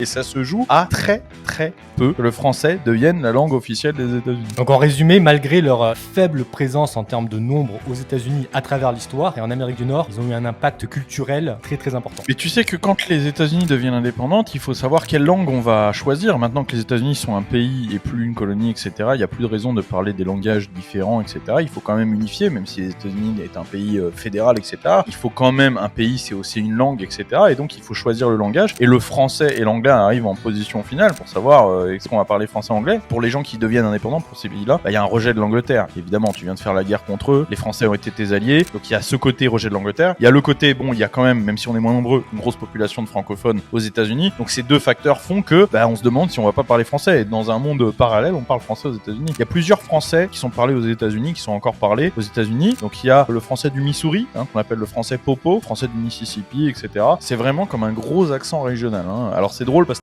Et ça se joue à très peu que le français devienne la langue officielle des États-Unis. Donc en résumé, malgré leur faible présence en termes de nombre aux États-Unis à travers l'histoire et en Amérique du Nord, ils ont eu un impact culturel très important. Mais tu sais que quand les États-Unis deviennent indépendantes, il faut savoir quelle langue on va choisir. Maintenant que les États-Unis sont un pays et plus une colonie, etc., il n'y a plus de raison de parler des langages différents, etc. Il faut quand même unifier, même si les États-Unis est un pays fédéral, etc. Il faut quand même, un pays, c'est aussi une langue, etc. Et donc il faut choisir le langage. Et le français et l'anglais arrivent en position finale pour savoir est-ce qu'on va parler français-anglais. Pour les gens qui deviennent indépendants, pour ces pays-là, il y a un rejet de l'Angleterre. Évidemment, tu viens de faire la guerre contre eux, les Français ont été tes alliés, donc il y a ce côté rejet de l'Angleterre. Il y a le côté, bon, il y a quand même si on est moins nombreux, une grosse population de francophones aux États-Unis. Donc ces deux facteurs font que, on se demande si on va pas parler français. Et dans un monde parallèle, on parle français aux États-Unis. Il y a plusieurs français qui sont parlés aux États-Unis, qui sont encore parlés aux États-Unis. Donc il y a le français du Missouri, qu'on appelle le français popo, français du Mississippi, etc. C'est vraiment comme un gros accent régional. Alors c'est drôle parce que